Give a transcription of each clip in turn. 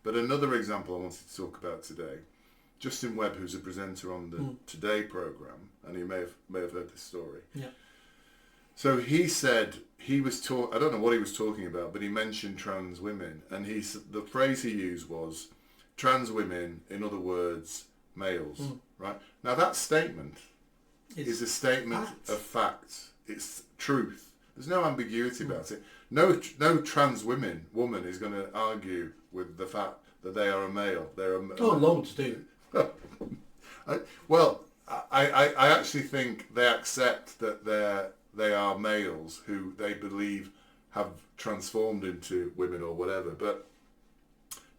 But another example I wanted to talk about today, Justin Webb, who's a presenter on the Today programme, and you may have heard this story. Yeah. So he said he was I don't know what he was talking about, but he mentioned trans women, and the phrase he used was trans women, in other words, males. Right? Now that statement is a statement of fact. It's truth. There's no ambiguity about it. No trans woman is going to argue with the fact that they are a male. Loads do. I actually think they accept that they are males who they believe have transformed into women or whatever. But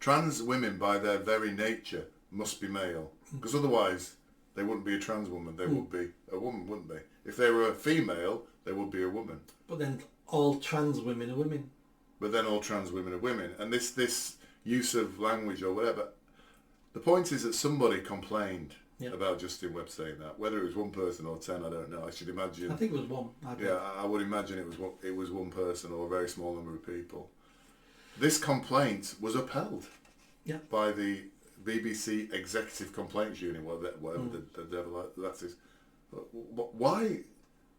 trans women, by their very nature, must be male, because otherwise they wouldn't be a trans woman. They would be a woman, wouldn't they? If they were a female, they would be a woman. But then all trans women are women. And this use of language or whatever. The point is that somebody complained about Justin Webb saying that. Whether it was one person or 10, I don't know. I should imagine. I think it was one. I would imagine it was one person or a very small number of people. This complaint was upheld by the BBC Executive Complaints Unit, whatever the devil that is.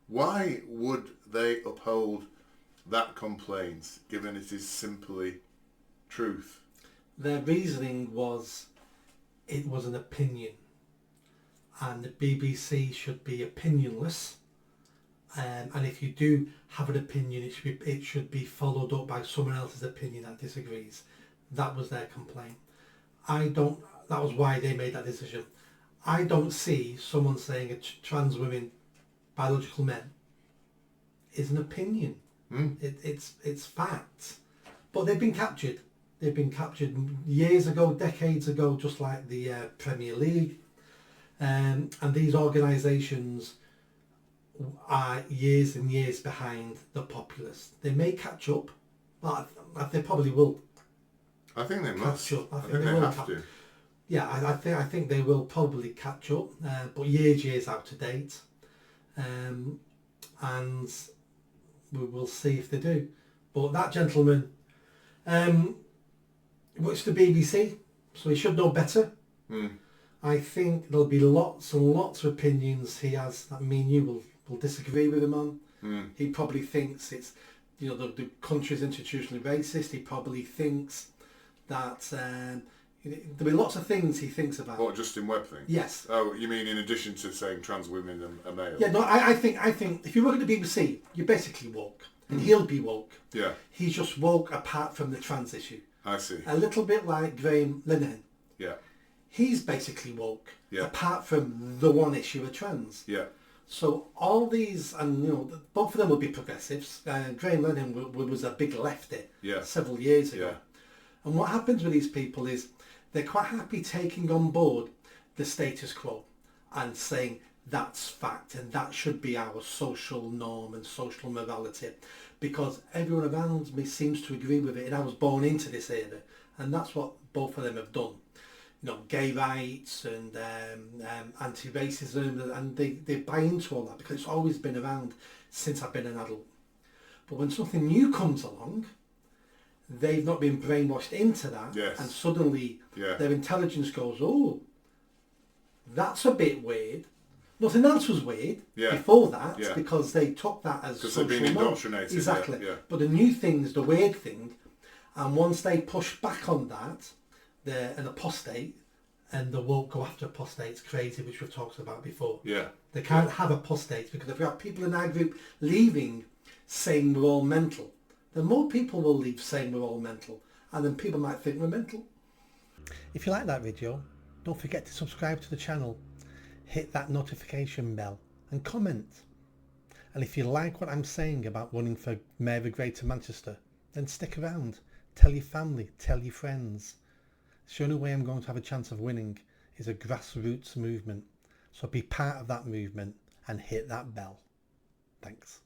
Why would they uphold that complaint, given it is simply truth? Their reasoning was it was an opinion, and the BBC should be opinionless. And if you do have an opinion, it should be followed up by someone else's opinion that disagrees. That was their complaint. That was why they made that decision. I don't see someone saying trans women, biological men, is an opinion. It's fact. But they've been captured. They've been captured years ago, decades ago, just like the Premier League. And these organisations are years and years behind the populace. They may catch up, but they probably will. I think they must. Catch up. I think they have to. Yeah, I think they will probably catch up, but years out of date, and we will see if they do. But that gentleman works for the BBC, so he should know better. I think there'll be lots and lots of opinions he has that me and you will disagree with him on. He probably thinks it's, the country's institutionally racist. He probably thinks that there'll be lots of things he thinks about. What, Justin Webb thing? Yes. Oh, you mean in addition to saying trans women are male? Yeah, no, I think if you work at the BBC, you're basically woke, and he'll be woke. Yeah. He's just woke apart from the trans issue. I see. A little bit like Graham Linehan. Yeah. He's basically woke, yeah, apart from the one issue of trans. Yeah. So all these, and both of them will be progressives. Graham Linehan was a big lefty several years ago. Yeah. And what happens with these people is they're quite happy taking on board the status quo and saying that's fact and that should be our social norm and social morality, because everyone around me seems to agree with it, and I was born into this era, and that's what both of them have done. Gay rights and anti-racism, and they buy into all that because it's always been around since I've been an adult. But when something new comes along, they've not been brainwashed into that, and suddenly their intelligence goes, oh, that's a bit weird. Nothing else was weird before that, because they took that as social they've been indoctrinated. Exactly. But the new thing's the weird thing, and once they push back on that, they're an apostate, and they won't go after apostates crazy, which we've talked about before. Yeah. They can't have apostates, because if we have people in our group leaving saying we're all mental, then more people will leave saying we're all mental, and then people might think we're mental. If you like that video, don't forget to subscribe to the channel, hit that notification bell and comment. And if you like what I'm saying about running for Mayor of Greater Manchester, then stick around, tell your family, tell your friends. The only way I'm going to have a chance of winning is a grassroots movement, so be part of that movement and hit that bell. Thanks.